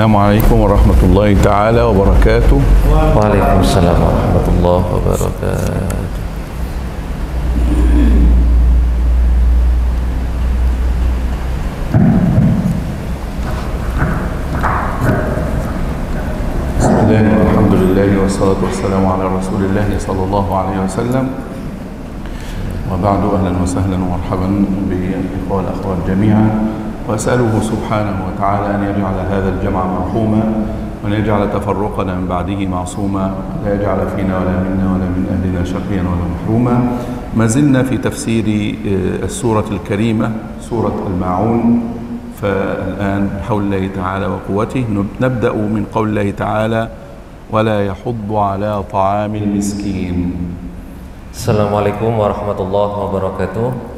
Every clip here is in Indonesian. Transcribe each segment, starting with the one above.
السلام عليكم ورحمة الله تعالى وبركاته. وعليكم السلام ورحمة الله وبركاته. بسم الله والحمد لله والصلاة والسلام على رسول الله صلى الله عليه وسلم. وبعد، أهلا وسهلا ومرحبا بالإخوة والأخوات جميعا، وأسأله سبحانه وتعالى أن يجعل هذا الجمع مرحوما، وأن يجعل تفرقنا من بعده معصوما، لا يجعل فينا ولا منا ولا من أهلنا شقيا ولا محروما. ما زلنا في تفسير السورة الكريمة، سورة الماعون. فالآن بحول الله تعالى وقوته نبدأ من قول الله تعالى: ولا يحض على طعام المسكين. Assalamualaikum warahmatullahi wabarakatuh.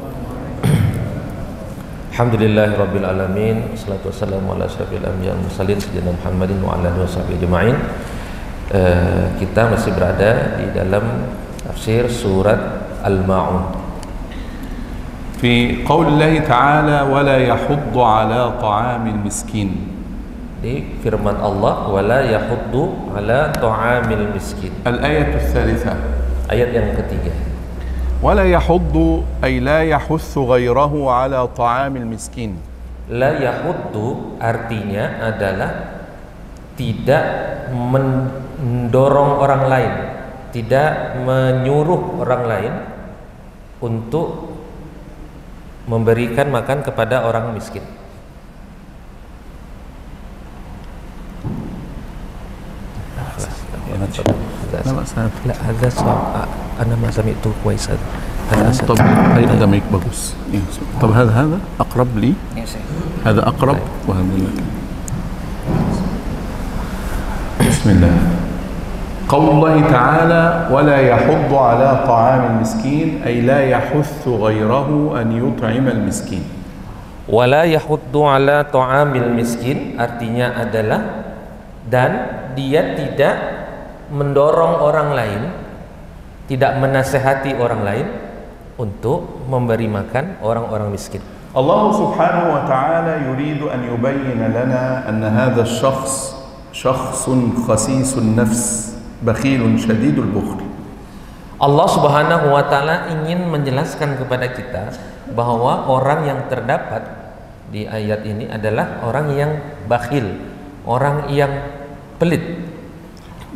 Alhamdulillahirabbil alamin, wassalatu wassalamu ala asyrafil anbiya'i wal mursalin sayyidina Muhammadin wa ala alihi washabihi ajma'in. Kita masih berada di dalam tafsir surat Al-Ma'un. في قول الله تعالى: ولا يحض على طعام المسكين. Di firman Allah, wala yahuddu ala ta'amil miskin. الآية الثالثة. Ayat yang ketiga. ولا يحض أي لا يحث غيره على طعام المسكين. La yahuddu artinya adalah tidak mendorong orang lain, tidak menyuruh orang lain untuk memberikan makan kepada orang miskin. لا هذا أنا ما سمعته كويس. طب هذا ميك بغوص. طب هذا أقرب لي، هذا أقرب وهذا لك. بسم الله. قول الله تعالى: ولا يحض على طعام المسكين، أي لا يحث غيره أن يطعم المسكين. ولا يحض على طعام المسكين artinya adalah dan dia tidak mendorong orang lain, tidak menasehati orang lain untuk memberi makan orang-orang miskin. Allah subhanahu wa ta'ala يريد أن يبين لنا أن هذا الشخص شخص خسيس النفس بخيل شديد البخل. Allah subhanahu wa ta'ala ingin menjelaskan kepada kita bahwa orang yang terdapat di ayat ini adalah orang yang bakhil, orang yang pelit.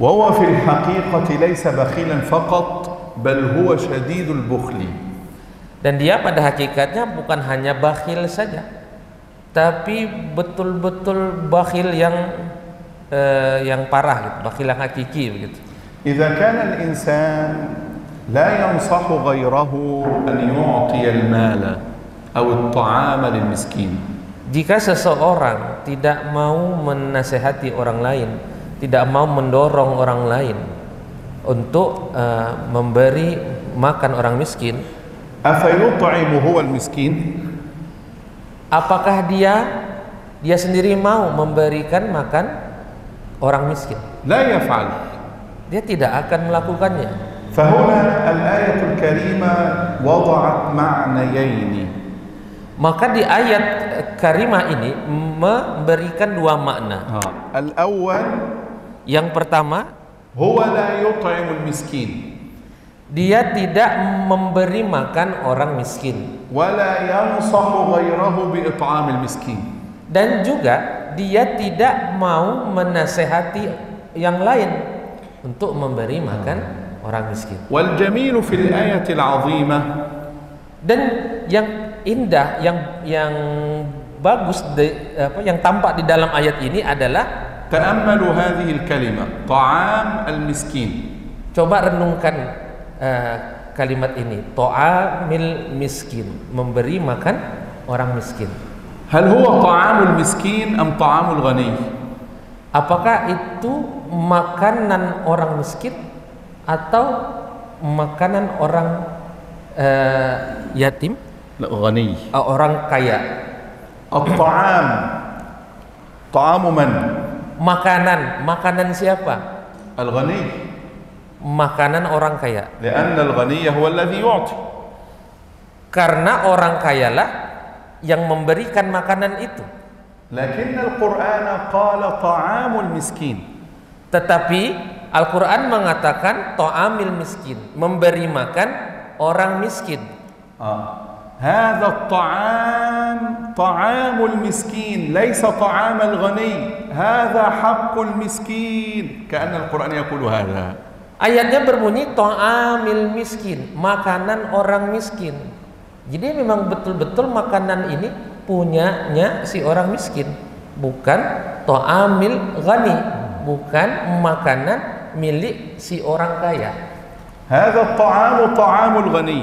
وهو في الحقيقة ليس بخيلا فقط بل هو شديد البخل. Dan dia pada hakikatnya bukan hanya bakhil saja, tapi betul-betul bakhil yang parah gitu, bakhil yang hakiki begitu. إذا كان الإنسان لا ينصح غيره أن يعطي المال أو الطعام للمسكين. Jika seseorang tidak mau menasehati orang lain, tidak mau mendorong orang lain untuk memberi makan orang miskin, أفيطعم هو المسكين؟ apakah dia sendiri mau memberikan makan orang miskin? لا يفعل. Dia tidak akan melakukannya. فهنا الآية الكريمة وضعت معنيين. Maka di ayat karimah ini memberikan dua makna. الأول Yang pertama, هو لا يطعم المسكين dia tidak memberi makan orang miskin, ولا ينصح غيره بإطعام المسكين. dan juga dia tidak mau menasehati yang lain untuk memberi makan orang miskin. والجميل في الآية العظيمة Dan yang indah, yang bagus, yang tampak di dalam ayat ini adalah, تأملوا هذه الكلمة: طعام المسكين. coba renungkan kalimat ini, ta'amil miskin, memberi makan orang miskin. هل هو طعام المسكين أم طعام الغني؟ Apakah itu makanan orang miskin atau makanan orang yatim? لا، غني. Orang kaya. الطعام طعام من؟ Makanan siapa? الغني. Makanan orang kaya. لأن الغني هو الذي يعطي. Karena orang kayalah yang memberikan makanan itu. لكن القرآن قال طعام المسكين. Tetapi Al-Quran mengatakan ta'amil miskin, memberi makan orang miskin. هذا الطعام طعام المسكين ليس طعام الغني، هذا حق المسكين. كأن القرآن يقول هذا. Ayatnya berbunyi ta'amil miskin, makanan orang miskin. Jadi memang betul-betul makanan ini punyanya si orang miskin, bukan ta'amil ghani, bukan makanan milik si orang kaya. هذا الطعام طعام الغني.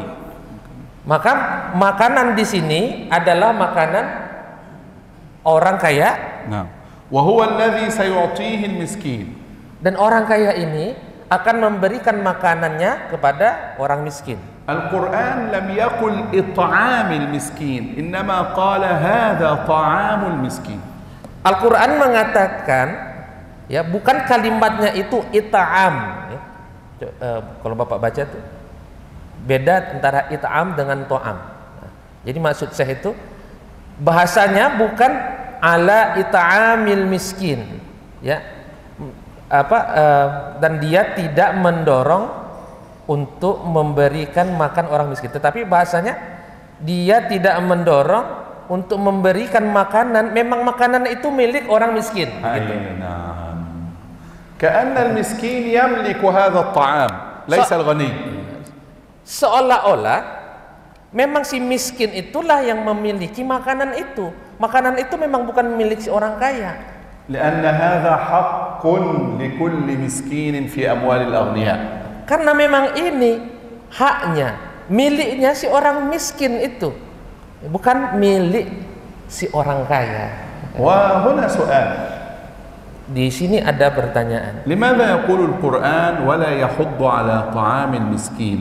Maka makanan di sini adalah makanan orang kaya. نعم. وهو الذي سيعطيه المسكين. Dan orang kaya ini akan memberikan makanannya kepada orang miskin. القرآن لم يقل إطعام المسكين، إنما قال هذا طعام المسكين. Al-Quran mengatakan, ya, bukan kalimatnya itu it'am. Ya. Kalau Bapak baca tuh beda antara it'am dengan to'am. Nah, jadi maksud saya itu bahasanya bukan ala it'amil miskin, ya, dan dia tidak mendorong untuk memberikan makan orang miskin, tetapi bahasanya dia tidak mendorong untuk memberikan makanan, memang makanan itu milik orang miskin. Gitu. كأن المسكين يملك هذا الطعام ليس الغني. Seolah-olah memang si miskin itulah yang memiliki makanan itu. Makanan itu memang bukan milik si orang kaya. لأن هذا حق لكل مسكين في أموال الأغنياء. Karena memang ini haknya, miliknya si orang miskin itu, bukan milik si orang kaya. وهنا سؤال. Di sini ada pertanyaan. لماذا يقول القرآن ولا يحض على طعام المسكين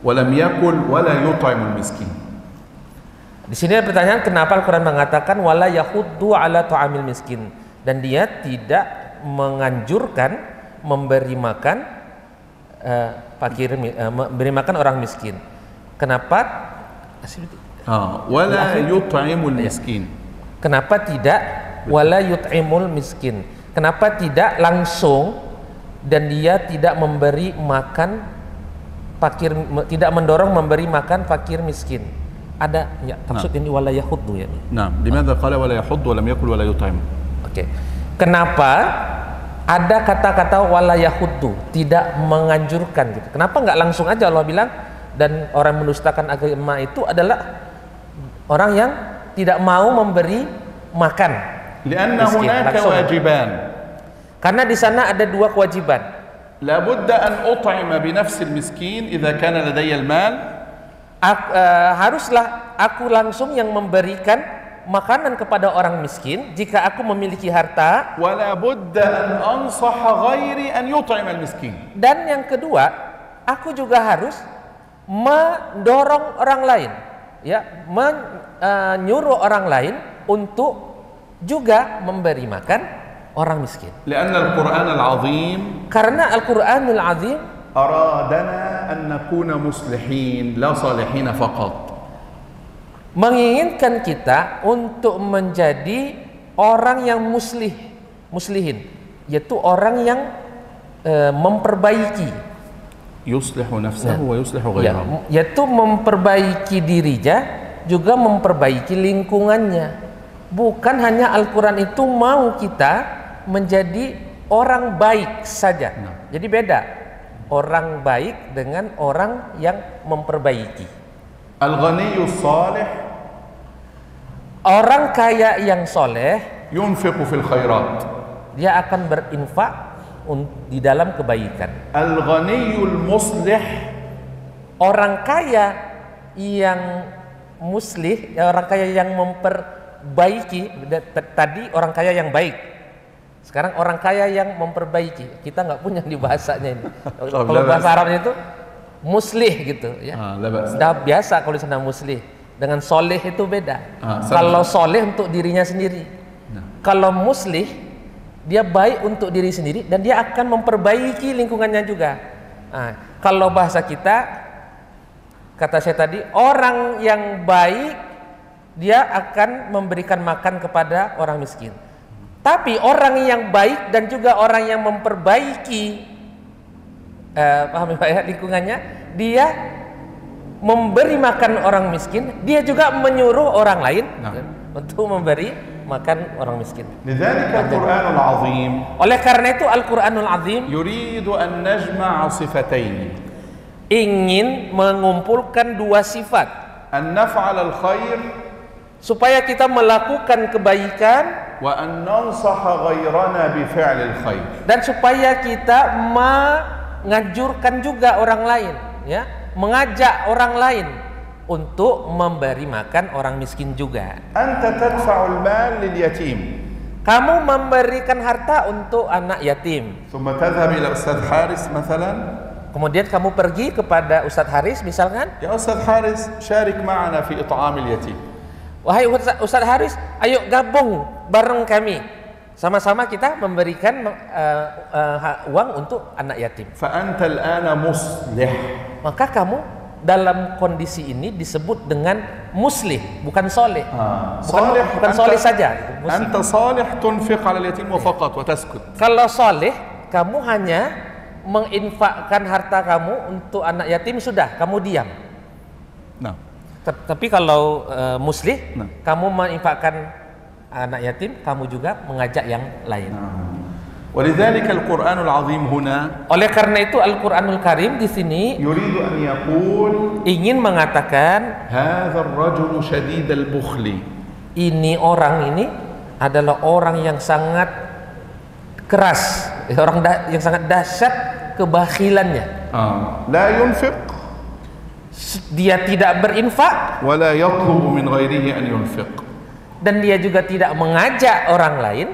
ولم يقل ولا يطعم المسكين؟ Di sini ada pertanyaan, kenapa Al-Quran mengatakan wala yahuddu ala ta'amil miskin, dan dia tidak menganjurkan memberi makan memberi makan orang miskin. Kenapa? Wala yut'imul miskin. Kenapa tidak wala yut'imul miskin? Kenapa tidak langsung dan dia tidak memberi makan fakir, tidak mendorong memberi makan fakir miskin? Ada ya maksud ini wala yahuddu ya. Nah, limadha qala wala yahuddu wa lam yakul wala yut'im? Oke. Kenapa ada kata-kata wala yahuddu, tidak menganjurkan gitu? Kenapa nggak langsung aja Allah bilang, dan orang mendustakan agama itu adalah orang yang tidak mau memberi makan? Lianna hunaka wajiban. Karena di sana ada dua kewajiban. La budda an ut'ima bi nafsi al-miskin idza kana ladayya al-mal. Haruslah aku langsung yang memberikan makanan kepada orang miskin jika aku memiliki harta. Wala budda an ansaha ghairi an yut'ima al-miskin. Dan yang kedua, aku juga harus mendorong orang lain, ya, menyuruh orang lain untuk juga memberi makan orang miskin. Lianna al-Qur'an al-'azim, karena Al-Qur'anul 'azim aradana an nakuna muslihin la salihin faqat, menginginkan kita untuk menjadi orang yang muslihin, yaitu orang yang memperbaiki, yuslihu nafsahu wa yuslihu ghayrahu, yaitu memperbaiki dirinya juga memperbaiki lingkungannya. Bukan hanya Al-Quran itu mau kita menjadi orang baik saja. Jadi beda orang baik dengan orang yang memperbaiki. Al-ghaniyus salih, orang kaya yang soleh, yunfiqu fil khairat, dia akan berinfak di dalam kebaikan. Al-ghaniyul muslih, orang kaya yang muslih, orang kaya yang memperbaiki. Tadi orang kaya yang baik, sekarang orang kaya yang memperbaiki. Kita nggak punya di bahasanya ini. Kalau bahasa Arabnya itu muslih gitu ya. Sudah biasa kalau di sana muslih. Dengan soleh itu beda. Kalau soleh untuk dirinya sendiri. Kalau muslih, dia baik untuk diri sendiri dan dia akan memperbaiki lingkungannya juga. Kalau bahasa kita, kata saya tadi, orang yang baik dia akan memberikan makan kepada orang miskin. Tapi orang yang baik dan juga orang yang memperbaiki paham ya, lingkungannya, dia memberi makan orang miskin, dia juga menyuruh orang lain untuk memberi makan orang miskin. لذلك القرآن العظيم Oleh karena itu Al-Qur'anul Azim يريد أن نجمع صفتين ingin mengumpulkan dua sifat, أن نفعل الخير supaya kita melakukan kebaikan وأن ننصح غيرنا بفعل الخير. dan supaya kita menganjurkan juga orang lain, ya, mengajak orang lain untuk memberi makan orang miskin juga. أنت تدفع المال لليتيم Kamu memberikan harta untuk anak yatim, ثم تذهب إلى أستاذ حارس مثلا، kemudian kamu pergi kepada Ustadz Haris misalkan, يا أستاذ حارس شارك معنا في إطعام اليتيم. wahai Ustadz Haris, ayo gabung bareng kami, sama-sama kita memberikan uang untuk anak yatim. فأنت الآن مصلح. Maka kamu dalam kondisi ini disebut dengan muslih, bukan soleh. Bukan soleh saja. Muslim. أنت صالح تنفق على اليتيم وفقط وتسكت. Kalau soleh, kamu hanya menginfakkan harta kamu untuk anak yatim, sudah, kamu diam. نعم. Tapi kalau muslih, Nah. kamu menginfakkan anak yatim, kamu juga mengajak yang lain. ولذلك القرآن العظيم هنا Oleh karena itu Al-Qur'anul Karim di sini يريد أن يقول ingin mengatakan هذا الرجل شديد البخل. ini orang ini adalah orang yang sangat keras, orang yang sangat dahsyat kebakhilannya. لا ينفق Dia tidak berinfak ولا يطلب من غيره أن ينفق. dan dia juga tidak mengajak orang lain,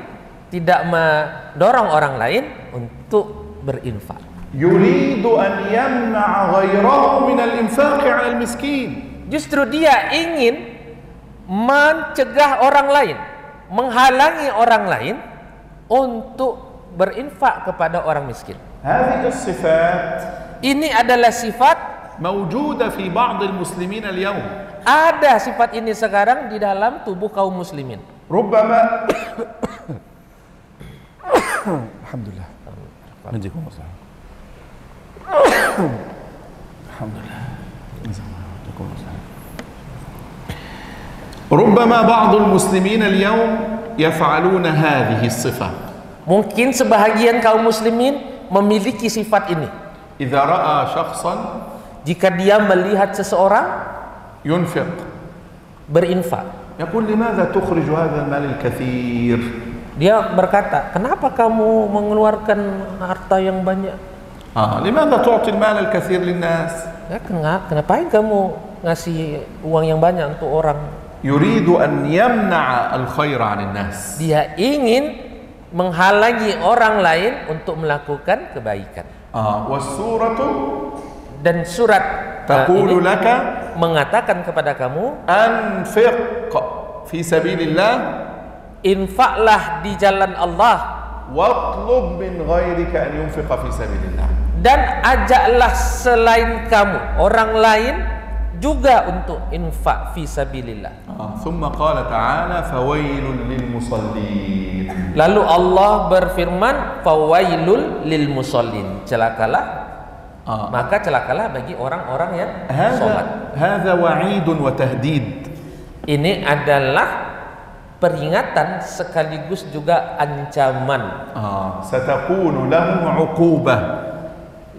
tidak mendorong orang lain untuk berinfak. يريد أن يمنع غيره من الإنفاق على المسكين. Justru dia ingin mencegah orang lain, menghalangi orang lain untuk berinfak kepada orang miskin. هذه الصفات Ini adalah sifat, موجودة في بعض المسلمين اليوم. ada sifat ini sekarang di dalam tubuh kaum muslimin. ربما الحمد لله نجيكم مصلحة الحمد لله نجيكم مصلحة. ربما بعض المسلمين اليوم يفعلون هذه الصفة. Mungkin sebahagian kaum muslimin memiliki sifat ini. إذا رأى شخصا Jika dia melihat seseorang ينفق berinfak, يقول لماذا تخرج هذا المال الكثير؟ dia berkata, kenapa kamu mengeluarkan harta yang banyak? لماذا تعطي المال الكثير للناس؟ Ya, kenapa kamu ngasih uang yang banyak untuk orang? يريد أن يمنع الخير عن الناس. Dia ingin menghalangi orang lain untuk melakukan kebaikan. والسورة Dan surat تقول ini لك mengatakan kepada kamu, أنفق في سبيل الله infaklah di jalan Allah واطلب من غيرك أن ينفق في سبيل الله. dan ajaklah selain kamu orang lain juga untuk infak fi sabilillah. ثم قال تعالى فويل للمصلين. Lalu Allah berfirman, fawailul lil musallin, celakalah, maka celakalah bagi orang-orang yang sholat. هذا وعيد وتهديد. Ini adalah peringatan sekaligus juga ancaman. ستكون لهم عقوبة.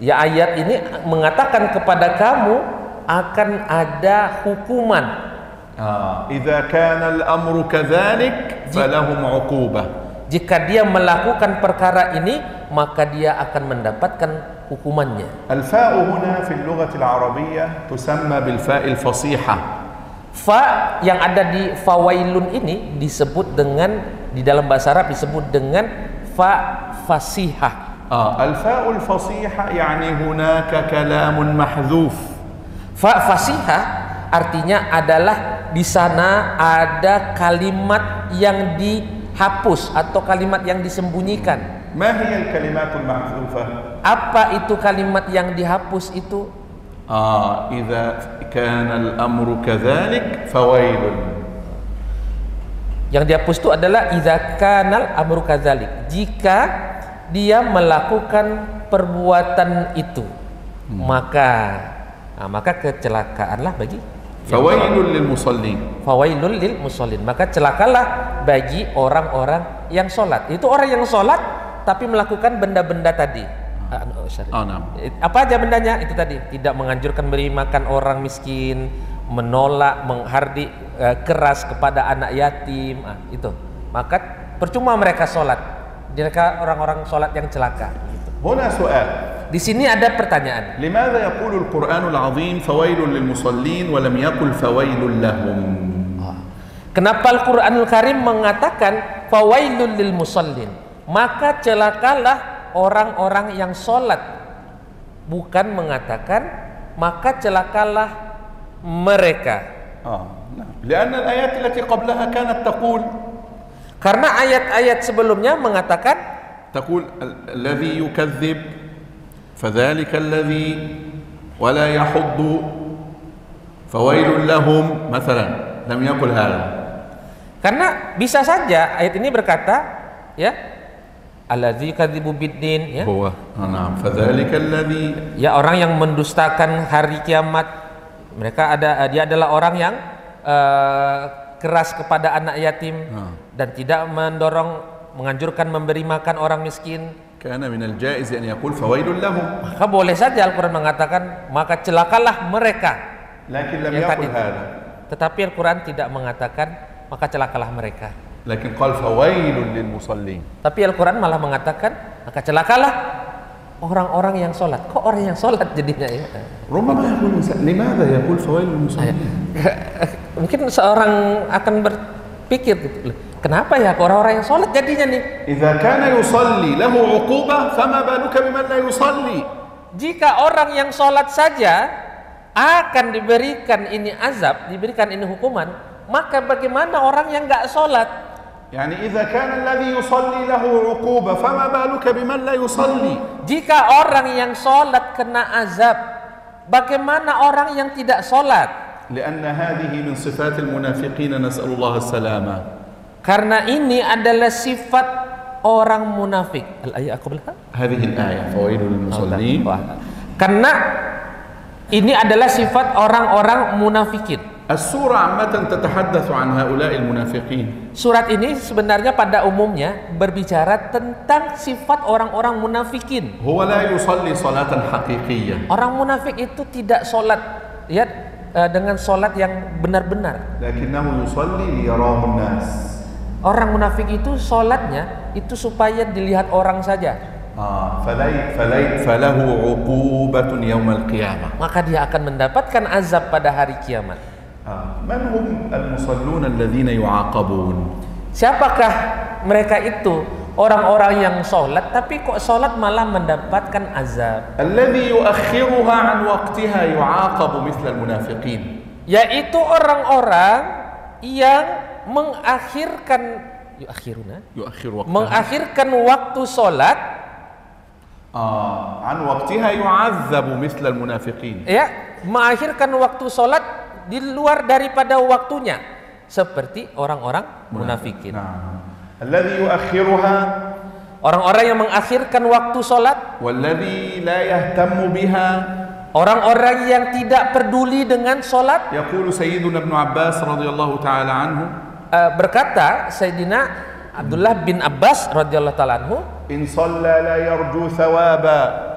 Ya, ayat ini mengatakan kepada kamu akan ada hukuman. إذا كان الأمر كذلك فلهم عقوبة. Jika dia melakukan perkara ini, maka dia akan mendapatkan hukumannya. الفاء هنا في اللغة العربية تسمى بالفاء الفصيحة. Fa yang ada di fawailun ini disebut dengan, di dalam bahasa Arab disebut dengan fa fasihah. الفاء الفصيحة يعني هناك كلام محذوف. Fa fasihah artinya adalah di sana ada kalimat yang dihapus atau kalimat yang disembunyikan. ما هي الكلمات المحذوفة؟ Apa itu kalimat yang dihapus itu? إذا كان الأمر كذلك فويل. Yang dihapus itu adalah idza kanal amru kadzalik. Jika dia melakukan perbuatan itu, maka kecelakaanlah bagi Fawailul lil musallin. Fawailul lil musallin. Maka celakalah bagi orang-orang yang sholat. Itu orang yang sholat tapi melakukan benda-benda tadi. Apa aja bendanya? Itu tadi, tidak menganjurkan beri makan orang miskin, menolak menghardik keras kepada anak yatim, itu. Maka percuma mereka sholat. Mereka orang-orang sholat yang celaka. Gitu. Huna soal. Di sini ada pertanyaan. Limadha yaqulu al-Qur'anul 'azim fawailul lil musallin wa lam yaqul fawailul lahum? Kenapa Al-Qur'anul Karim mengatakan fawailul lil musallin? Maka celakalah orang-orang yang sholat, bukan mengatakan maka celakalah mereka. لأن الآيات التي قبلها كانت تقول, karena ayat-ayat sebelumnya mengatakan تقول الذي يكذب فذلك الذي ولا يحض فويل لهم مثلا, لم يقل هذا. Karena bisa saja ayat ini berkata, ya, alladzi kadzibu biddin, ya. فذلك الذي, ya, orang yang mendustakan hari kiamat. Dia adalah orang yang keras kepada anak yatim dan tidak menganjurkan memberi makan orang miskin. Kana minal jaiz an yaqul fawailul lahum. Maka boleh saja Al-Quran mengatakan maka celakalah mereka. Lakin lam yaqul hada. Tetapi Al-Quran tidak mengatakan maka celakalah mereka. Lakin qala fawailul lil musallin. Tapi Al-Quran malah mengatakan maka celakalah orang-orang yang sholat. Kok orang yang sholat jadinya ya? Rubbama yaqul limadha yaqul fawailul lil musallin? Mungkin seorang akan berpikir gitu, kenapa ya orang-orang yang sholat jadinya nih? Idza kana yusalli lahu 'uqubah fama baluka biman la yusalli. Jika orang yang sholat saja akan diberikan ini azab, diberikan ini hukuman, maka bagaimana orang yang enggak sholat? Yani idza kana alladhi yusalli lahu 'uqubah fama baluka biman la yusalli. Jika orang yang sholat kena azab, bagaimana orang yang tidak sholat? لأن هذه من صفات المنافقين نسأل الله السلامة. Karena ini adalah sifat orang munafik. Al-ayat qablaha? Hadhihi al-ayah fawailul lil musallin. Karena ini adalah sifat orang-orang munafikin. As-surah ammatan tatahaddatsu an haula'il munafiqin. Surat ini sebenarnya pada umumnya berbicara tentang sifat orang-orang munafikin. Huwa la yusalli salatan haqiqiyyah. Orang munafik itu tidak sholat, ya, dengan sholat yang benar-benar. Lakinnahu yusalli liyarahu an-nas. Orang munafik itu sholatnya itu supaya dilihat orang saja. Falahu 'uqubatun yaumal qiyamah. Maka dia akan mendapatkan azab pada hari kiamat. Man hum al-musallun alladhina yu'aqabun? Siapakah mereka itu? Orang-orang yang sholat tapi kok sholat malah mendapatkan azab. Alladhi yuakhiruha an waqtiha yu'aqabu mithla al-munafiqin. Yaitu orang-orang yang mengakhirkan waktu sholat an waqtiha yu'azzabu mithla al-munafiqin. Ya, mengakhirkan waktu sholat di luar daripada waktunya seperti orang-orang munafikin. Alladhi yuakhiruha, orang-orang yang mengakhirkan waktu sholat. Walladhi la yahtammu biha, orang-orang yang tidak peduli dengan sholat. Yaqulu Sayyiduna Ibn Abbas radhiyallahu ta'ala anhu, berkata Sayyidina Abdullah bin Abbas radhiyallahu ta'ala anhu, in shalla la yarju thawaba.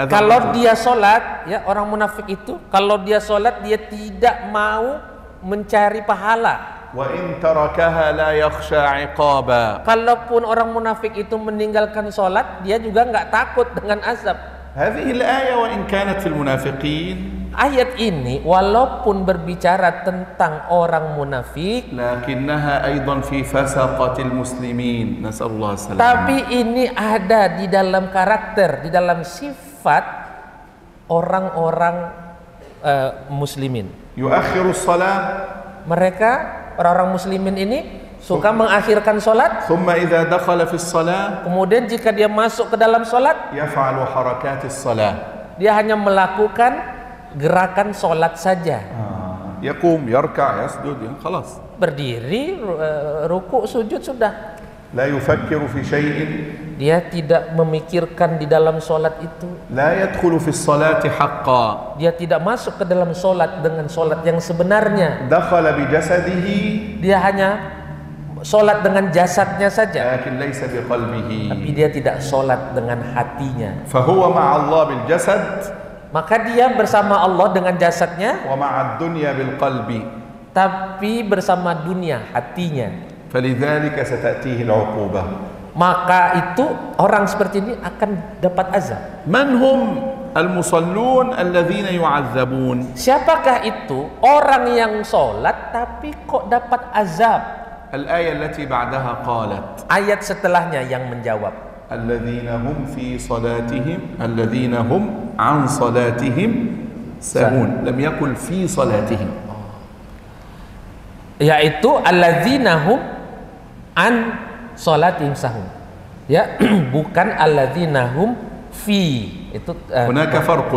Kalau dia sholat, ya, orang munafik itu kalau dia sholat dia tidak mau mencari pahala. Wa in tarakaha la yakhsha 'iqaba. Kalaupun orang munafik itu meninggalkan sholat, dia juga enggak takut dengan azab. Hadhihi al-ayah wa in kanat fil munafiqin. Ayat ini walaupun berbicara tentang orang munafik, lakinnaha aidan fi fasaqatil muslimin. Nasallallahu alaihi wasallam. Tapi ini ada di dalam karakter, di dalam sifat orang-orang muslimin. Yuakhiru shalah. Mereka orang-orang muslimin ini suka mengakhirkan sholat. Thumma idza dakhala fi shalah. Kemudian jika dia masuk ke dalam sholat, yaf'alu harakatis shalah. Dia hanya melakukan gerakan sholat saja. يقوم يركع يسجد خلاص. Berdiri, ruku, sujud sudah. لا يفكر في شيء. Dia tidak memikirkan di dalam solat itu. لا يدخل في الصلاة حقا. Dia tidak masuk ke dalam solat dengan solat yang sebenarnya. دخل بجسده. Dia hanya solat dengan jasadnya saja. لكن ليس بقلبه. Tapi dia tidak solat dengan hatinya. فهو مع الله بالجسد. Maka dia bersama Allah dengan jasadnya. ومع الدنيا بالقلب. Tapi bersama dunia hatinya. فلذلك ستأتيه العقوبة. Maka itu orang seperti ini akan dapat azab. من هم المصلون الذين يعذبون؟ Siapakah itu orang yang sholat tapi kok dapat azab? الآية التي بعدها قالت Ayat setelahnya yang menjawab. الذين هم في صلاتهم الذين هم عن صلاتهم ساهون. لم يقل في صلاتهم. Yaitu alladzina hum an salatihim sahun. Ya, bukan alladzina hum fi. Itu هناك فرق.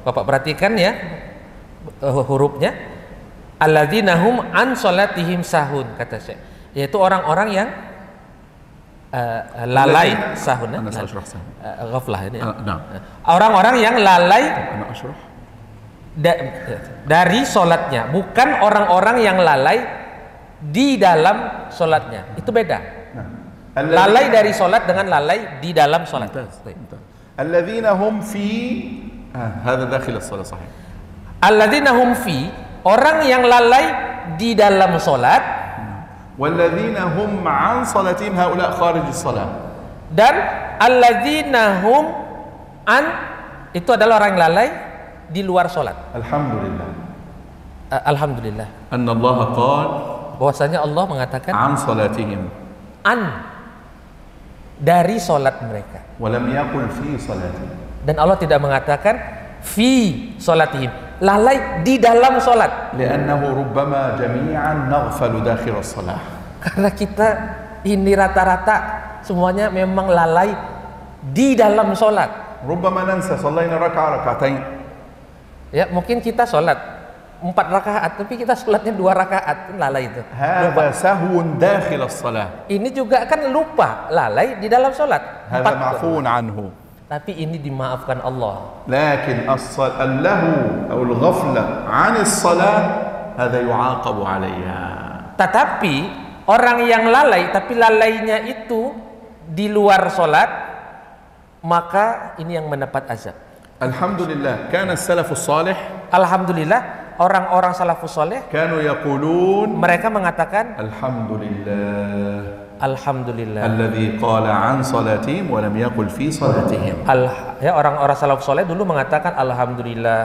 Bapak perhatikan ya hurufnya. Alladzina hum an salatihim sahun kata saya. Yaitu orang-orang yang lalai sahun. أنا سأشرح سهون. Ghaflah ini. نعم. Orang-orang yang lalai أنا أشرح. dari solatnya, bukan orang-orang yang lalai di dalam solatnya. Itu beda. Lalai dari solat dengan lalai di dalam solat. الذين هم في هذا داخل الصلاة صحيح. Alladzina hum fi, orang yang lalai di dalam solat. والذين هم عن صلاتهم هؤلاء خارج الصلاة. Dan alladzina hum an, itu adalah orang yang lalai di luar solat. الحمد لله. Alhamdulillah. أن الله قال Bahwasanya Allah mengatakan عن صلاتهم. an, dari solat mereka. ولم يقل في صلاتهم. Dan Allah tidak mengatakan fi solatihim, lalai di dalam solat. لأنه ربما جميعا نغفل داخل الصلاة. Karena kita ini rata-rata semuanya memang lalai di dalam solat. ربما ننسى صلينا ركعة ركعتين. Ya, mungkin kita solat 4 rakaat, tapi kita sholatnya 2 rakaat, kan lalai itu. هذا سهو داخل الصلاة. Ini juga kan lupa, lalai di dalam sholat. هذا معفو عنه. Tapi ini dimaafkan Allah. لكن اللهو أو الغفلة عن الصلاة هذا يعاقب عليها. Tetapi orang yang lalai, tapi lalainya itu di luar sholat, maka ini yang mendapat azab. الحمد لله كان السلف الصالح. Alhamdulillah, orang-orang salafus soleh كانوا يقولون mereka mengatakan الحمد لله Alhamdulillah. الذي قال عن صلاتهم ولم يقل في صلاتهم. Ya, orang-orang salafus soleh dulu mengatakan alhamdulillah,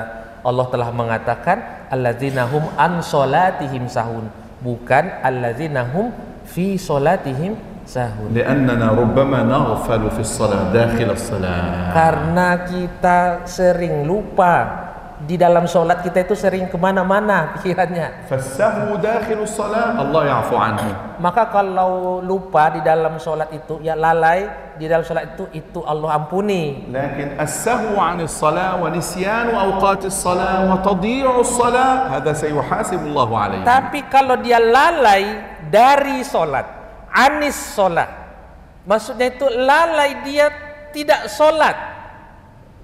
Allah telah mengatakan alladzina hum an salatihim sahun, bukan alladzina hum fi salatihim sahun. لأننا ربما نغفل في الصلاة داخل الصلاة. Karena kita sering lupa di dalam sholat, kita itu sering kemana-mana pikirannya. فالسهو داخل الصلاة الله يعفو عنه. Maka kalau lupa di dalam sholat itu, ya lalai di dalam sholat itu Allah ampuni. لكن السهو عن الصلاة ونسيان أوقات الصلاة وتضييع الصلاة هذا سيحاسب الله عليه. Tapi kalau dia lalai dari sholat, anis sholat, maksudnya itu lalai, dia tidak sholat,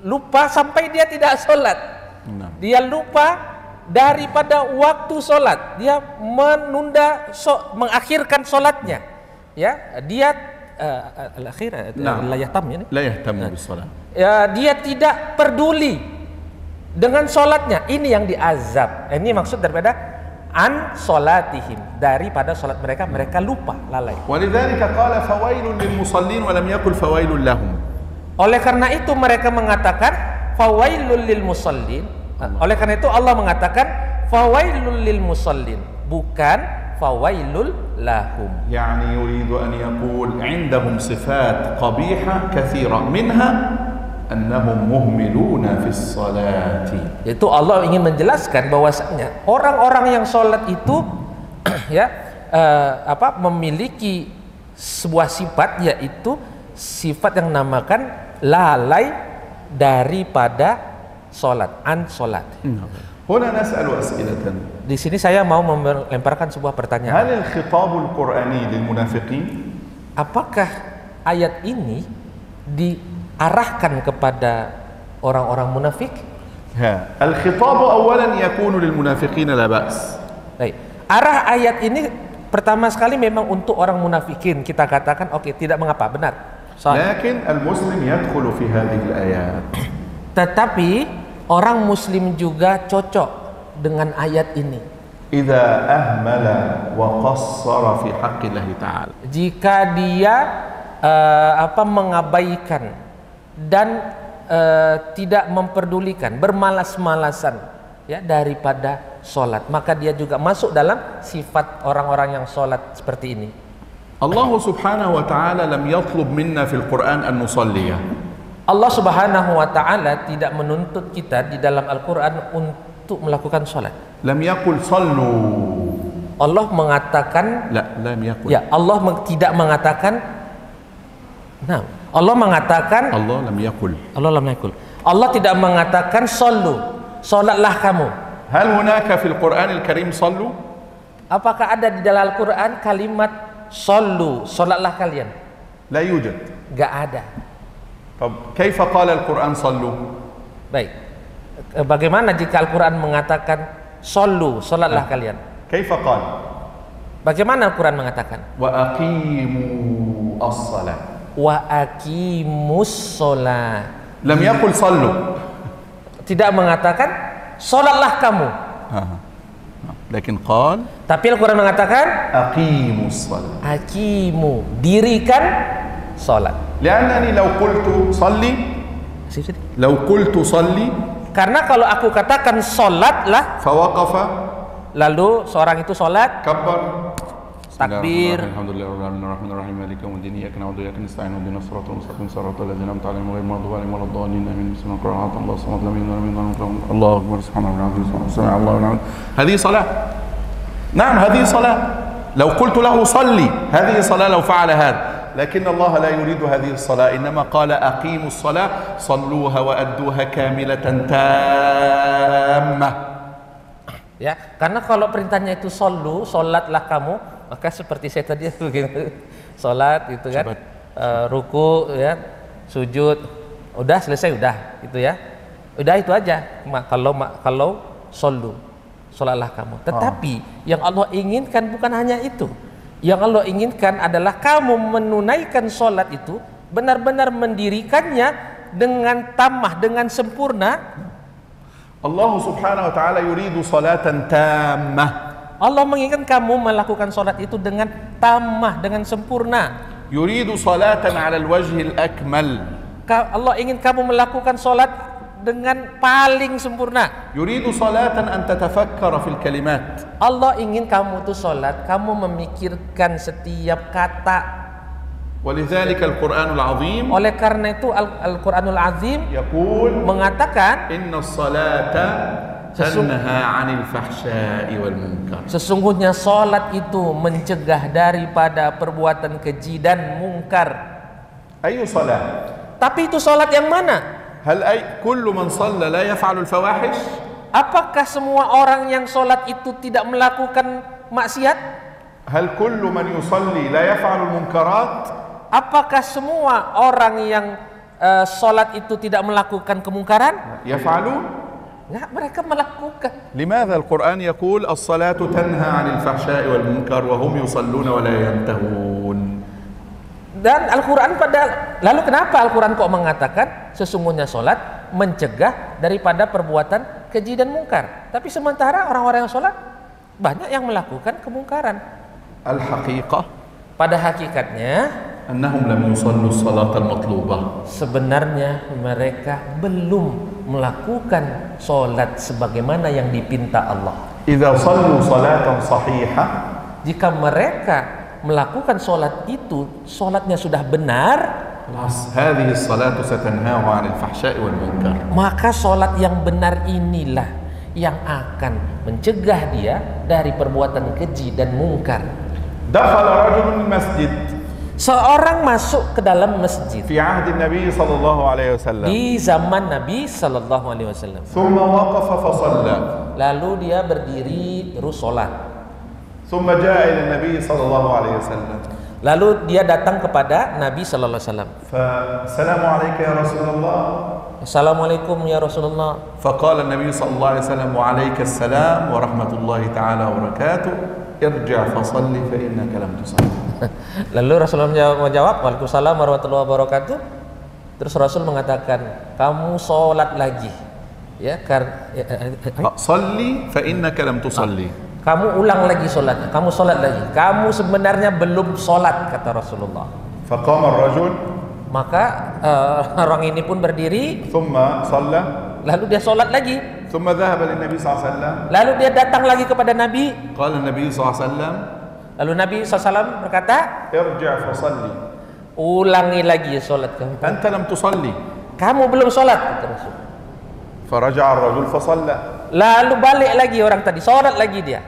lupa sampai dia tidak sholat. Dia lupa daripada waktu sholat, dia menunda, mengakhirkan sholatnya. Ya, dia al-akhir la yahtam ya. لا يهتم بالصلاة. Ya, dia tidak peduli dengan sholatnya. Ini yang diazab. Ini maksud daripada an sholatihim, daripada sholat mereka, mereka lupa, lalai. ولذلك قال فويل للمصلين ولم يقل فويل لهم. Oleh karena itu mereka mengatakan fawailul lil musallin. Oleh karena itu Allah mengatakan fawailul lil musallin, bukan fawailul lahum. يعني يريد أن يقول عندهم صفات قبيحة كثيرة منها أنهم مهملون في الصلاة. Itu Allah ingin menjelaskan bahwasanya orang-orang yang sholat itu ya memiliki sebuah sifat, yaitu sifat yang namakan lalai daripada sholat, an sholat. هنا نسأل أسئلة di sini saya mau melemparkan sebuah pertanyaan. هل الخطاب القرآني للمنافقين؟ Apakah ayat ini diarahkan kepada orang-orang munafik? الخطاب أولا يكون للمنافقين لا بأس. Baik. Arah ayat ini pertama sekali memang untuk orang munafikin, kita katakan oke, tidak mengapa, benar. لكن المسلم يدخل في هذه الآيات. Tetapi orang muslim juga cocok dengan ayat ini. إذا أهمل وقصر في حق الله تعالى. Jika dia mengabaikan dan tidak memperdulikan, bermalas-malasan ya daripada sholat, maka dia juga masuk dalam sifat orang-orang yang sholat seperti ini. Allah subhanahu wa ta'ala lam yatlub minna fil Quran an nusalliya. Allah subhanahu wa ta'ala tidak menuntut kita di dalam Al-Quran untuk melakukan sholat. Lam yakul sallu. Allah mengatakan lam yakul. Ya, Allah tidak mengatakan. Nah, Allah mengatakan Allah lam yakul. Allah lam yakul. Allah tidak mengatakan sallu, salatlah kamu. Hal hunaka fil Qur'anil Karim sallu? Apakah ada di dalam Al-Qur'an kalimat sallu, salatlah kalian? La yujad. Enggak ada. طب كيف قال القرآن صلوا؟ Baik. Bagaimana jika Al-Qur'an mengatakan sallu, salatlah kalian? كيف قال؟ Bagaimana Al-Qur'an mengatakan? Wa aqimu as-salat. Wa aqimus sholat. Lam yaqul sallu. Tidak mengatakan sholatlah kamu. Lakin qal. Tapi Al-Quran mengatakan aqimus sholat. Aqimu, dirikan sholat. Li'annani law qultu salli. Law qultu salli. Karena kalau aku katakan sholatlah. Fawaqafa. Lalu seorang itu sholat. Kabbar. Takbir. Alhamdulillahirrahmanirrahim. Maliki yaumiddin. Iyyaka na'budu wa iyyaka nasta'in. Ihdinas siratal mustaqim. Siratal ladzina an'amta 'alaihim ghairil maghdubi 'alaihim waladdallin. Amin. Bismillahirrahmanirrahim. Allahu samad lam yalid walam yulad. Allahu akbar. Subhanallah wa bihamdihi. Subhanallahu wa bihamdihi. Hadhihi salah. نعم هذه صلاة. لو قلت له صلي هذه صلاة لو فعل هذا. لكن الله لا يريد هذه الصلاة. إنما قال أقيموا الصلاة صلوها وأدوها كاملة تامة. Ya, karena kalau perintahnya itu sallu, salatlah kamu, maka seperti saya tadi begini, salat itu kan, ruku ya, sujud, udah selesai udah, itu ya, udah itu aja. Kalau sallu, salatlah kamu. Tetapi yang Allah inginkan bukan hanya itu. Yang Allah inginkan adalah kamu menunaikan salat itu benar-benar mendirikannya dengan tamah, dengan sempurna. Allah subhanahu wa ta'ala yuridu salatan tammah. Allah menginginkan kamu melakukan salat itu dengan tamah, dengan sempurna. Yuridu salatan 'ala al-wajhi al-akmal. Allah ingin kamu melakukan salat dengan paling sempurna. Yuridu salatan an tatafakkara fil kalimat. Allah ingin kamu tuh salat, kamu memikirkan setiap kata. ولذلك القرآن العظيم. Oleh karena itu Al-Qur'anul Azim يقول mengatakan إن الصلاة تنهى عن الفحشاء والمنكر. Sesungguhnya salat itu mencegah daripada perbuatan keji dan mungkar. أي صلاة? Tapi itu salat yang mana? هل كل من صلى لا يفعل الفواحش؟ Apakah semua orang yang salat itu tidak melakukan maksiat? هل كل من يصلي لا يفعل المنكرات؟ Apakah semua orang yang salat itu tidak melakukan kemungkaran? Yaf'alun? Enggak, mereka melakukan. Limadha al-Qur'an yaqul as-salatu tanha 'anil fahsya'i wal munkar wa hum yusalluna wa la yantahun. Dan Al-Qur'an lalu kenapa Al-Qur'an kok mengatakan sesungguhnya salat mencegah daripada perbuatan keji dan mungkar? Tapi sementara orang-orang yang salat banyak yang melakukan kemungkaran. Al-haqiqah, pada hakikatnya annahum lam yusallu salatal matlubah. Sebenarnya mereka belum melakukan salat sebagaimana yang dipinta Allah. Idza sallu salatan sahihah, jika mereka melakukan salat itu, salatnya sudah benar, hadhihi salatu satanhahu 'anil fahsya'i wal munkar. Maka salat yang benar inilah yang akan mencegah dia dari perbuatan keji dan mungkar. Dakhala rajulun masjid. Seorang masuk ke dalam masjid في عهد النبي صلى الله عليه وسلم di zaman Nabi Sallallahu Alaihi Wasallam. ثم وقف فصلى Lalu dia berdiri terus sholat. ثم جاء إلى النبي صلى الله عليه وسلم Lalu dia datang kepada Nabi Sallallahu Alaihi Wasallam. فالسلام عليك يا رسول الله. Assalamualaikum ya Rasulullah. فقال النبي صلى الله عليه وسلم وعليك السلام ورحمة الله تعالى وبركاته ارجع فصلي فإنك لم تصلي. Lalu Rasulullah menjawab, Waalaikumsalam warahmatullahi wabarakatuh. Terus Rasul mengatakan, kamu sholat lagi. Ya, صلي فإنك لم تصلي. Kamu ulang lagi sholatnya, kamu sholat lagi. Kamu sebenarnya belum sholat, kata Rasulullah. فقام الرجل Maka orang ini pun berdiri, ثم صلى lalu dia sholat lagi. ثم ذهب للنبي صلى الله عليه وسلم. Lalu dia datang lagi kepada Nabi. قال النبي صلى الله عليه وسلم Lalu Nabi SAW berkata, ارجع فصلي ulangi lagi sholat kamu. أنت لم تصلي. Kamu belum sholat, kata Rasul. فرجع الرجل فصلى Lalu balik lagi orang tadi, sholat lagi dia.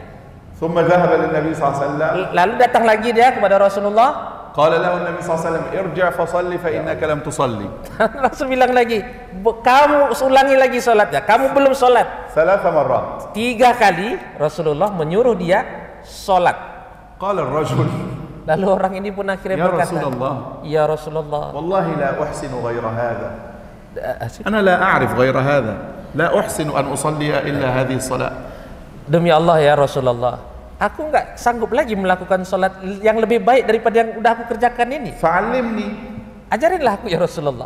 ثم ذهب للنبي صلى الله عليه وسلم. Lalu datang lagi dia kepada Rasulullah. قال له النبي صلى الله عليه وسلم ارجع فصلي فإنك لم تصلي. Rasul bilang lagi, kamu ulangi lagi sholatnya, kamu belum sholat. 3 مرات. 3 kali Rasulullah menyuruh dia sholat. قال الرجل Lalu orang ini pun akhirnya يا berkata, رسول الله ya Rasulullah, والله لا أحسن غير هذا. أنا لا أعرف غير هذا. لا أحسن أن أصلي إلا هذه الصلاة. demi Allah ya Rasulullah, aku nggak sanggup lagi melakukan sholat yang lebih baik daripada yang udah aku kerjakan ini. فعلمني. Ajarinlah aku ya Rasulullah.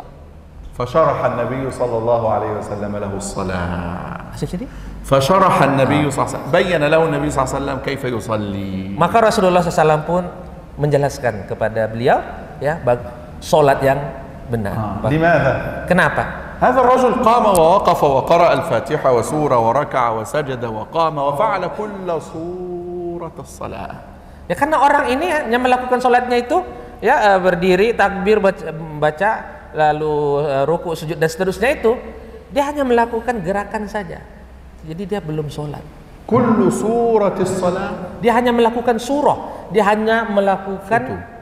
فشرح النبي صلى الله عليه وسلم له الصلاة. Jadi, فشرح النبي صلى الله عليه وسلم بين له النبي صلى الله عليه وسلم كيف يصلي. maka Rasulullah SAW pun menjelaskan kepada beliau ya sholat yang benar. لماذا؟ Kenapa? هذا الرجل قام ووقف وقرأ الفاتحة وسورة وركع وسجد وقام وفعل كل سورة الصلاة. Ya karena orang ini hanya melakukan sholatnya itu ya berdiri, takbir, baca, lalu ruku, sujud dan seterusnya itu, dia hanya melakukan gerakan saja. Jadi dia belum sholat. كل سورة الصلاة. Dia hanya melakukan surah, dia hanya melakukan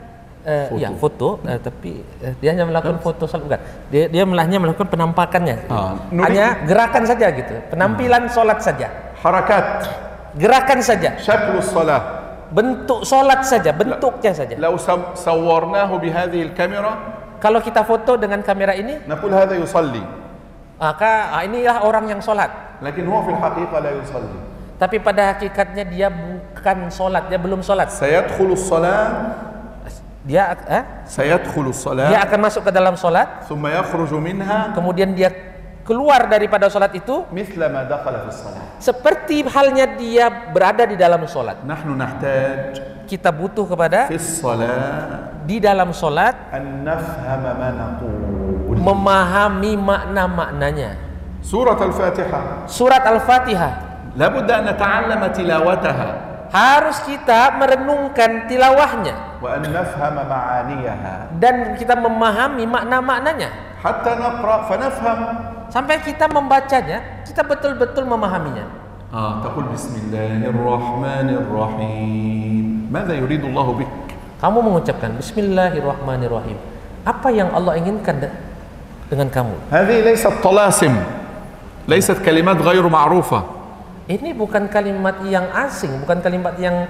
foto, tapi dia hanya melakukan foto salat, bukan. Dia hanya melakukan penampakannya. Hanya gerakan saja gitu, penampilan sholat saja. حركات. Gerakan saja. شكل الصلاة. Bentuk sholat saja, bentuknya saja. لو صورناه بهذه الكاميرا Kalau kita foto dengan kamera ini, نقول هذا يصلي. maka inilah orang yang sholat. لكن هو في الحقيقة لا يصلي. Tapi pada hakikatnya dia bukan sholat, dia belum sholat. سيدخل الصلاة. Dia سيدخل الصلاة. dia akan masuk ke dalam sholat, ثم يخرج منها kemudian dia keluar daripada sholat itu مثل ما دخل في الصلاة. seperti halnya dia berada di dalam sholat. نحن نحتاج Kita butuh kepada في الصلاة di dalam sholat أن نفهم ما نقول. memahami makna-maknanya. سورة الفاتحة Surat Al-Fatihah لابد أن نتعلم تلاوتها harus kita merenungkan tilawahnya وأن نفهم معانيها dan kita memahami makna-maknanya حتى نقرأ فنفهم. sampai kita membacanya, kita betul-betul memahaminya. تقول بسم الله الرحمن الرحيم. ماذا يريد الله بك؟ Kamu mengucapkan Bismillahirrahmanirrahim. Apa yang Allah inginkan dengan kamu? هذه ليست طلاسم. ليست كلمات غير معروفة. Ini bukan kalimat yang asing, bukan kalimat yang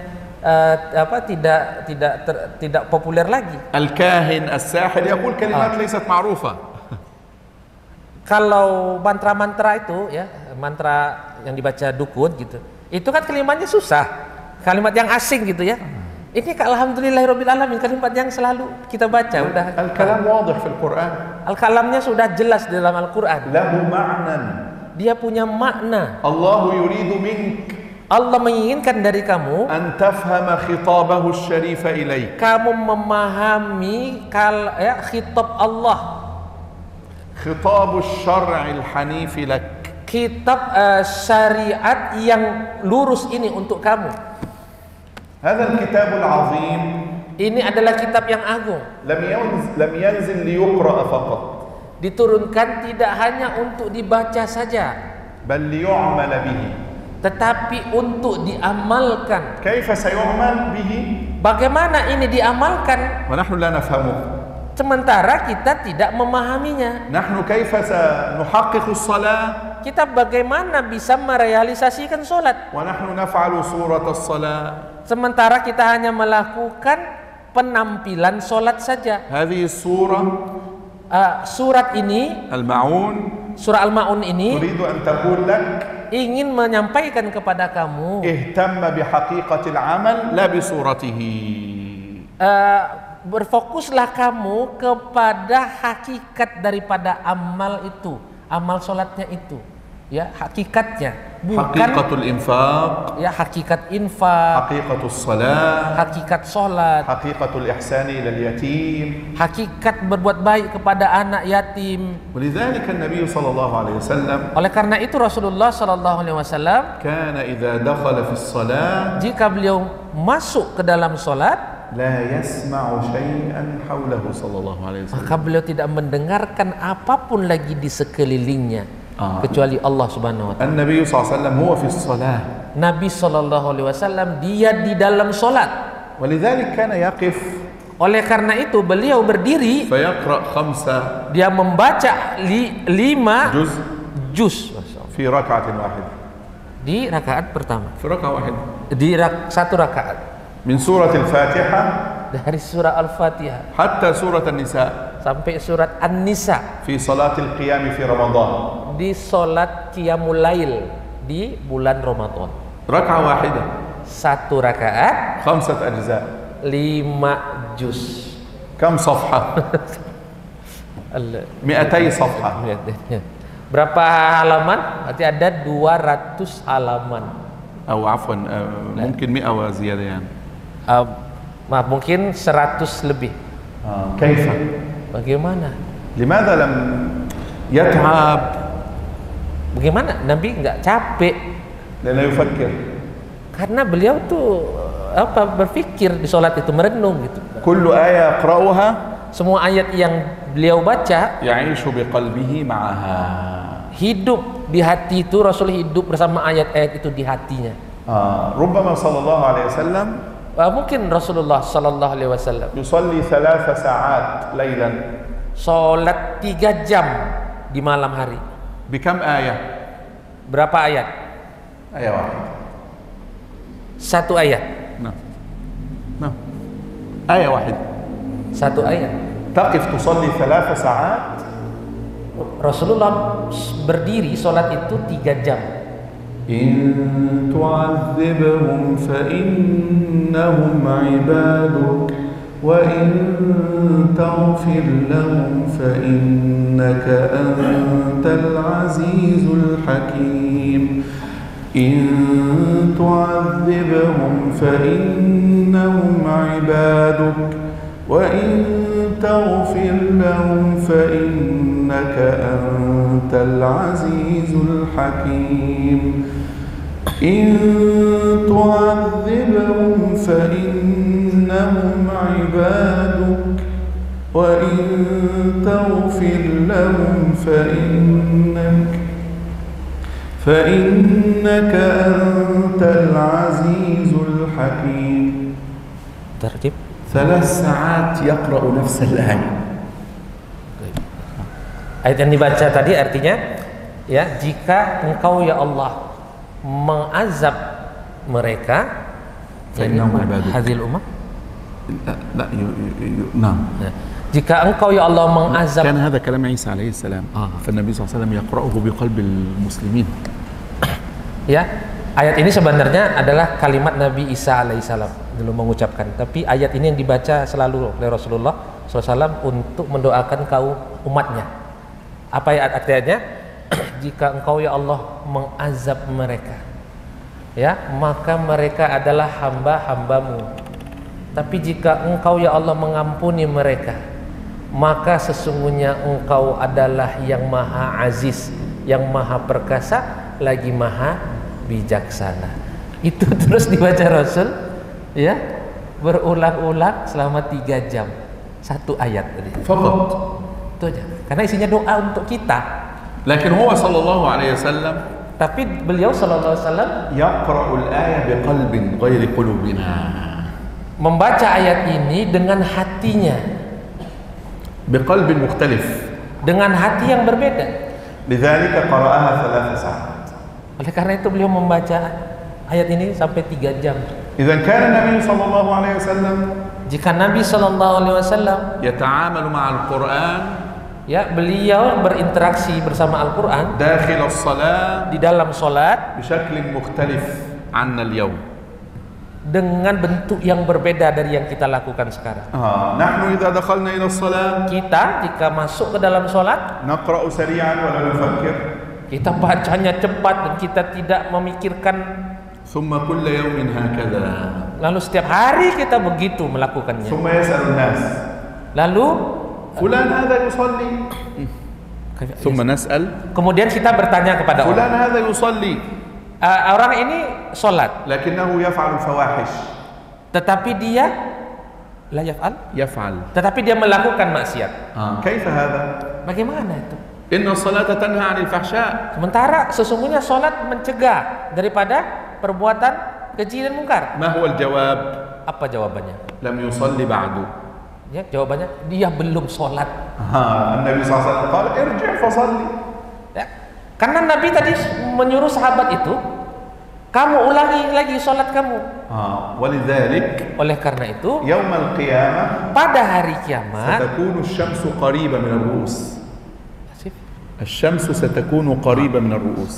tidak populer lagi. الكاهن الساحر يقول كلمات ليست معروفة. Kalau mantra-mantra itu ya, mantra yang dibaca dukun gitu, itu kan kalimatnya susah, kalimat yang asing gitu ya. Ini alhamdulillahirabbil alamin, kalimat yang selalu kita baca udah. الكلام واضح في القرآن. Al-kalamnya sudah jelas di dalam Al-Qur'an. له معنى. Dia punya makna. الله يريد منك Allah menginginkan dari kamu أن تفهم خطابه الشريف إليك. kamu memahami khitab Allah, خطاب الشرع الحنيف لك. kitab syariat yang lurus ini untuk kamu. هذا الكتاب العظيم Ini adalah kitab yang agung, لم ينزل ليقرأ فقط diturunkan tidak hanya untuk dibaca saja, بل ليعمل به. tetapi untuk diamalkan. كيف سيعمل به؟ Bagaimana ini diamalkan ونحن لا نفهمه. sementara kita tidak memahaminya? نحن كيف سنحقق الصلاة Kita bagaimana bisa merealisasikan sholat ونحن نفعل صورة الصلاة؟ sementara kita hanya melakukan penampilan sholat saja. هذه الصورة Surat ini, المعون surah Al-Ma'un ini تريد أن تقول لك ingin menyampaikan kepada kamu, اهتم بحقيقة العمل لا بصورته. berfokuslah kamu kepada hakikat daripada amal itu, amal sholatnya itu, ya hakikatnya, bukan حقيقة الإنفاق، ya hakikat infak, حقيقة الصلاة، hakikat sholat, حقيقة الإحسان إلى اليتيم. hakikat berbuat baik kepada anak yatim. ولذلك النبي صلى الله عليه وسلم Oleh karena itu Rasulullah Shallallahu Alaihi Wasallam كان إذا دخل في الصلاة jika beliau masuk ke dalam sholat, لا يسمع شيئا حوله صلى الله عليه وسلم. maka beliau tidak mendengarkan apapun lagi di sekelilingnya kecuali Allah Subhanahu wa taala. النبي صلى الله عليه وسلم هو في الصلاة. Nabi Shallallahu Alaihi Wasallam dia di dalam sholat. ولذلك كان يقف Oleh karena itu beliau berdiri, فيقرأ 5 dia membaca 5 جزء juz في ركعة واحدة، di rakaat pertama, في ركعة واحدة di satu rakaat, من سورة الفاتحة dari surah Al-Fatihah حتى سورة النساء sampai surat An-Nisa, في صلاة القيام في رمضان. di sholat Qiyamul Lail di bulan Ramadan. ركعة واحدة Satu rakaat 5 أجزاء. 5 juz. كم صفحة؟ 200 صفحة. Berapa halaman? Berarti ada 200 halaman. أو عفوا ممكن 100 وزيادة يعني. Maaf, mungkin 100 lebih. كيف؟ Bagaimana? لماذا لم يتعب؟ Bagaimana Nabi nggak capek? لأنه يفكر. Karena beliau tuh berpikir di sholat itu, merenung gitu. كل آية يقرأها Semua ayat yang beliau baca يعيش بقلبه معها. hidup di hati itu, Rasul hidup bersama ayat-ayat itu di hatinya. ربما صلى الله عليه وسلم Mungkin Rasulullah Sallallahu Alaihi Wasallam يصلي 3 ساعات ليلا. sholat 3 jam di malam hari. بكم آية؟ Berapa ayat? آية واحدة. Satu ayat. نعم نعم آية واحدة. Satu ayat. تقف تصلي 3 ساعات. Rasulullah berdiri sholat itu 3 jam. إن تعذبهم فإنهم عبادك وإن تغفر لهم فإنك أنت العزيز الحكيم. إن تعذبهم فإنهم عبادك وإن تغفر لهم فإنك أنت العزيز الحكيم. إن تعذبهم فإنهم عبادك وإن تغفر لهم فإنك أنت العزيز الحكيم. Tertib. 3 ساعات يقرأ نفس الآية. Ayat yang dibaca tadi artinya, ya, jika engkau ya Allah mengazab mereka, hadil ummah. لا نعم. Jika engkau ya Allah mengazab, كان هذا كلام عيسى عليه السلام فالنبي صلى الله عليه وسلم يقرأه بقلب المسلمين. ya, ayat ini sebenarnya adalah kalimat Nabi Isa alaihissalam dulu mengucapkan, tapi ayat ini yang dibaca selalu oleh Rasulullah SAW untuk mendoakan kaum umatnya. Apa ayatnya? Jika engkau ya Allah mengazab mereka, ya, maka mereka adalah hamba-hambamu. Tapi jika engkau ya Allah mengampuni mereka, maka sesungguhnya engkau adalah yang maha aziz, yang maha perkasa, lagi maha bijaksana. Itu terus dibaca Rasul, ya, berulang-ulang selama 3 jam. Satu ayat tadi. فقط. Itu aja. Karena isinya doa untuk kita. لكن هو صلى الله عليه وسلم Tapi beliau sallallahu alaihi wasallam يقرأ الآية بقلب غير قلوبنا. membaca ayat ini dengan hatinya, بقلب مختلف. dengan hati yang berbeda. لذلك قرأها 3 ساعات. Oleh karena itu beliau membaca ayat ini sampai 3 jam. إذا كان النبي صلى الله عليه وسلم Jika Nabi SAW يتعامل مع القرآن ya beliau berinteraksi bersama Al-Quran داخل الصلاة di dalam sholat بشكل مختلف عنا اليوم. dengan bentuk yang berbeda dari yang kita lakukan sekarang. نحن إذا دخلنا إلى الصلاة Kita jika masuk ke dalam sholat, نقرأ سريعا ولا نفكر. kita bacanya cepat dan kita tidak memikirkan. ثم كل يوم هكذا. Lalu setiap hari kita begitu melakukannya. ثم يسأل الناس Lalu فلان هذا يصلي. ثم نسأل kemudian kita bertanya kepada orang, فلان هذا يصلي orang ini sholat, لكنه يفعل الفواحش. tetapi dia la yaf'al, يفعل. tetapi dia melakukan maksiat. كيف هذا؟ Bagaimana itu? إن الصلاة تنهى عن الفحشاء. Sementara sesungguhnya sholat mencegah daripada perbuatan keji dan mungkar. ما هو الجواب؟ Apa jawabannya? لم يصلي بعد. Ya, jawabannya dia belum sholat. النبي صلى الله عليه وسلم قال ارجع فصلي. Ya, karena Nabi tadi menyuruh sahabat itu, kamu ulangi lagi sholat kamu. ولذلك Oleh karena itu, يوم القيامة pada hari kiamat, ستكون الشمس قريبة من الرؤوس. الشمس ستكون قريبة من الرؤوس.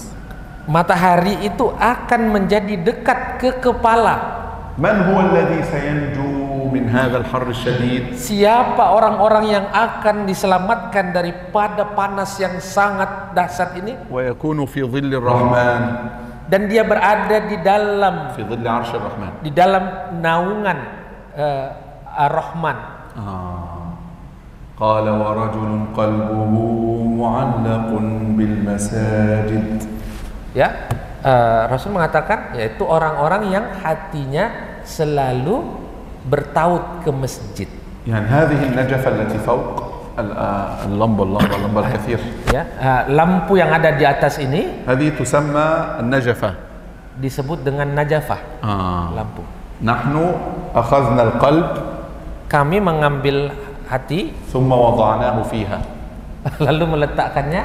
matahari itu akan menjadi dekat ke kepala. من هو الذي سينجو من هذا الحر الشديد؟ Siapa orang-orang yang akan diselamatkan daripada panas yang sangat dahsyat ini? ويكون في ظل الرحمن. Dan dia berada di dalam في ظل عرش الرحمن. di dalam naungan Ar-Rahman. قال ورجل قلبه معلق بالمساجد. Ya, Rasul mengatakan yaitu orang-orang yang hatinya selalu bertaut ke masjid. يعني هذه النجفة التي فوق اللمبة الكثير. Ya, lampu yang ada di atas ini هذه تسمى النجفة. disebut dengan najafah. Lampu. نحن أخذنا القلب Kami mengambil hati ثم وضعناه فيها lalu meletakkannya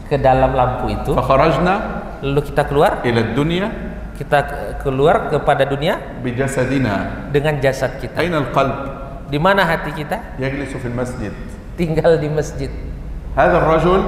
ke dalam lampu itu. فخرجنا Lalu kita keluar, إلى الدنيا kita keluar kepada dunia بجسدنا. dengan jasad kita. أين القلب؟ Di mana hati kita? يجلس في المسجد. Tinggal di masjid. هذا الرجل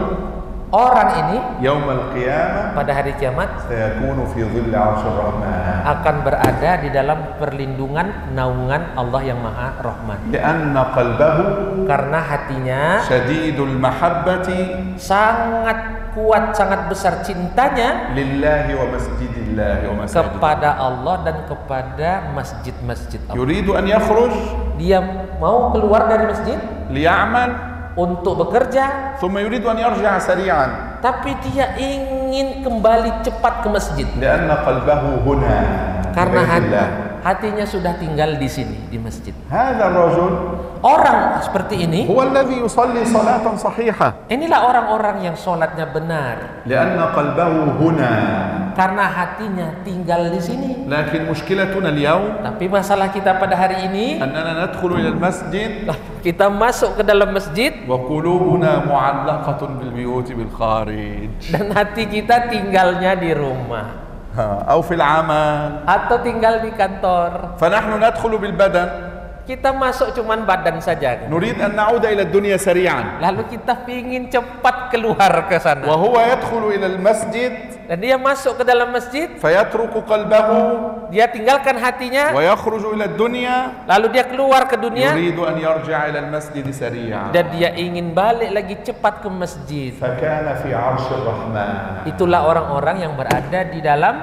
Orang ini يوم القيامة pada hari kiamat سيكون في ظل عرش الرحمن. akan berada di dalam perlindungan naungan Allah yang Maha Rahman. لأن قلبه Karena hatinya شديد المحبة sangat kuat, sangat besar cintanya لله ومسجد الله ومساجد الله. kepada Allah dan kepada masjid-masjid Allah. يريد أن يخرج Dia mau keluar dari masjid ليعمل untuk bekerja, ثم يريد أن يرجع سريعا tapi dia ingin kembali cepat ke masjid لأن قلبه هنا karena ببيت الله. hatinya sudah tinggal di sini, di masjid. هذا الرجل Orang seperti ini, هو الذي يصلي صلاة صحيحة inilah orang-orang yang sholatnya benar لأن قلبه هنا. karena hatinya tinggal di sini. لكن مشكلتنا اليوم Tapi masalah kita pada hari ini, أننا ندخل إلى المسجد kita masuk ke dalam masjid وقلوبنا معلقة بالبيوت بالخارج dan hati kita tinggalnya di rumah أو في العمل. atau tinggal di kantor. فنحن ندخل بالبدن Kita masuk cuman badan saja. نريد أن نعود إلى الدنيا سريعا Lalu kita ingin cepat keluar ke sana. وهو يدخل إلى المسجد Dan dia masuk ke dalam masjid, فيترك قلبه dia tinggalkan hatinya, ويخرج إلى الدنيا lalu dia keluar ke dunia يريد أن يرجع إلى المسجد سريعا. dan dia ingin balik lagi cepat ke masjid. فكان في عرش الرحمن. Itulah orang-orang yang berada di dalam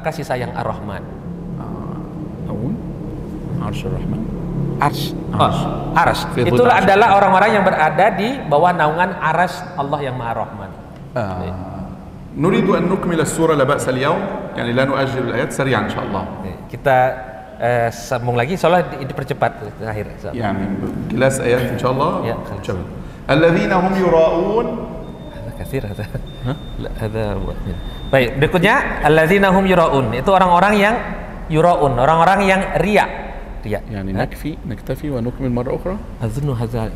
kasih sayang Ar-Rahman. عرش الرحمن. Arsy. Arsy. Arsy. Fi dhil Itulah arsy. adalah orang-orang yang berada di bawah naungan arsy Allah yang Maha Rahman. نريد أن نكمل السورة لا بأس اليوم، يعني لا نؤجل الآيات سريعا إن شاء الله. Kita sambung lagi, soalnya dipercepat terakhir. يعني كلاس آيات إن شاء الله. Ya, خلاص. شباب. الذين هم يراءون. Ada kathir ada. Ada. Baik, berikutnya alladzina hum yuraun. Itu orang-orang yang yuraun, orang-orang yang riya. يعني نكتفي ونكمل مرة أخرى. أظن هذا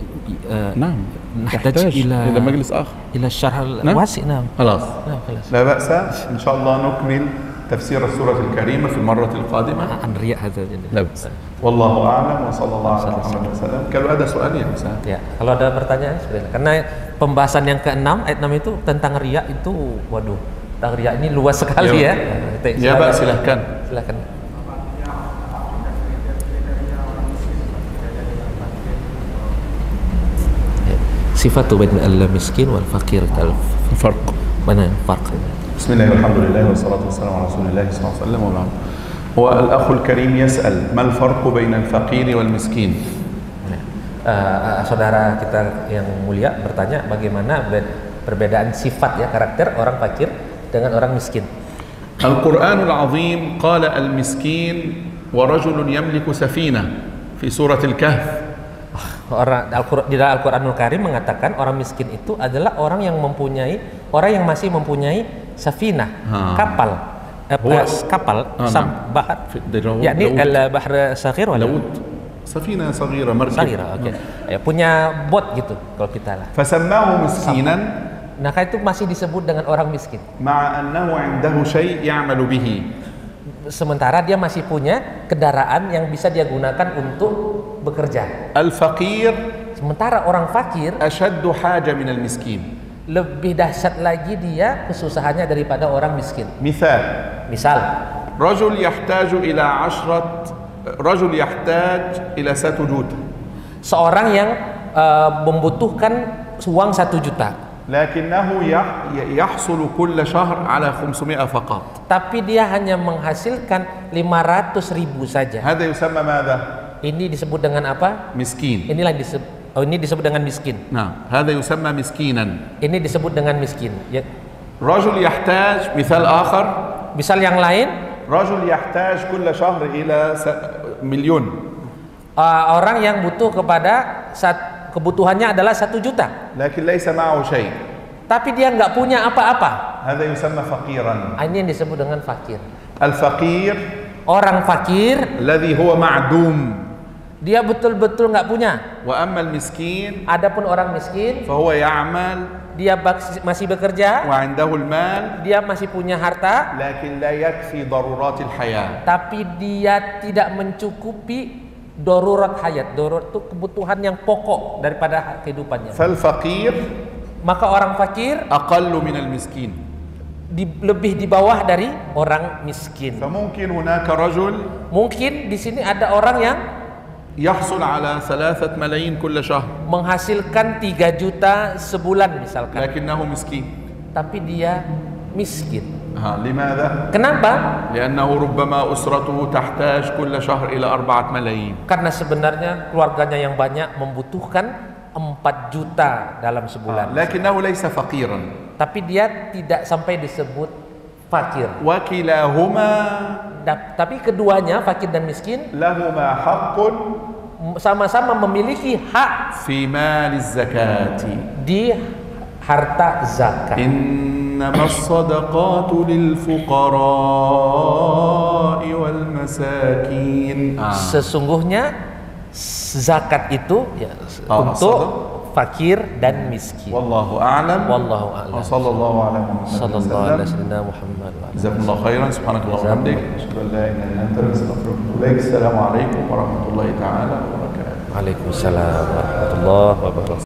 نعم نحتاج إلى مجلس آخر. إلى الشرح الواسع. نعم. خلاص. نعم خلاص. لا بأس، إن شاء الله نكمل تفسير السورة الكريمة في المرة القادمة. عن رياء هذا. لا بأس. والله أعلم وصلى الله على محمد وسلم. Kalau ada soal ya bisa. Ya, kalau ada pertanyaan sebenarnya. Karena pembahasan yang ke-6 ayat 6 itu tentang riya itu, waduh, tentang riya ini luas sekali ya. Ya, Pak, silahkan. Silahkan. Sifatu bain al-miskin wal faqir الفرق. Mana farq? بسم الله والحمد لله والصلاة والسلام على رسول الله صلى الله عليه وسلم وبعد. هو الأخ الكريم يسأل ما الفرق بين الفقير والمسكين؟ Saudara kita yang mulia bertanya bagaimana perbedaan sifat ya, karakter orang fakir dengan orang miskin. القرآن العظيم قال المسكين ورجل يملك سفينة في سورة الكهف. Di dalam Al-Quranul Karim mengatakan orang miskin itu adalah orang yang masih mempunyai safinah, kapal, bahat, yakni al-bahr saghir wala سفينة صغيرة مركب. Ya, punya bot gitu kalau kita lah. فسماه مسكينا. Nah, itu masih disebut dengan orang miskin. مع أنه عنده شيء يعمل به. Sementara dia masih punya kendaraan yang bisa dia gunakan untuk bekerja. Al-faqir, sementara orang fakir أشد حاجة من المسكين. lebih dahsyat lagi dia kesusahannya daripada orang miskin. Misal, رجل يحتاج إلى 1 juta. Seorang yang membutuhkan uang 1 juta. لكنه يحصل كل شهر على 500 فقط. Tapi dia hanya menghasilkan 500.000 saja. هذا يسمى ماذا؟ Ini disebut dengan apa? مسكين. Ini disebut dengan miskin. نعم، هذا يسمى مسكينا. Ini disebut dengan miskin. Ya. رجل يحتاج، مثال آخر. Misal yang lain, رجل يحتاج كل شهر إلى 1,000,000. Orang yang butuh kebutuhannya adalah 1 juta. لكن ليس معه شيء. Tapi dia nggak punya apa-apa. هذا يسمى فقيرا. Ini yang disebut dengan fakir. الفقير. Orang fakir. الذي هو معدوم. Dia betul-betul nggak punya. وأما المسكين. Adapun orang miskin. فهو يعمل. Dia masih bekerja. وعنده المال. Dia masih punya harta. لكن لا يكفي ضرورات الحياة. Tapi dia tidak mencukupi darurat hayat. Darurat itu kebutuhan yang pokok daripada kehidupannya. فالفقير. Maka orang fakir أقل من المسكين. lebih di bawah dari orang miskin. فممكن هناك رجل. Mungkin di sini ada orang yang يحصل على 3 ملايين كل شهر. Menghasilkan 3 juta sebulan misalkan. لكنه مسكين. Tapi dia miskin. لماذا؟ Kenapa? لأنه ربما أسرته تحتاج كل شهر إلى 4 ملايين. Karena sebenarnya keluarganya yang banyak membutuhkan 4 juta dalam sebulan. لكنه ليس فقيرا. Tapi dia tidak sampai disebut fakir. وكلاهما. Tapi keduanya, fakir dan miskin, لهما حق. sama-sama memiliki hak في مال الزكاة. di harta zakat. إنما الصدقات للفقراء والمساكين. Sesungguhnya zakat itu ya, untuk fakir dan miskin. Wallahu a'lam. Wallahu a'lam. Sallallahu alaihi wasallam. Jazakumullahu khairan. Subhanakallah wa bihamdik. Asyhadu an la ilaha illa anta astaghfiruka wa atubu ilaik. Assalamu alaikum warahmatullahi taala wabarakatuh. Waalaikumsalam warahmatullahi wabarakatuh.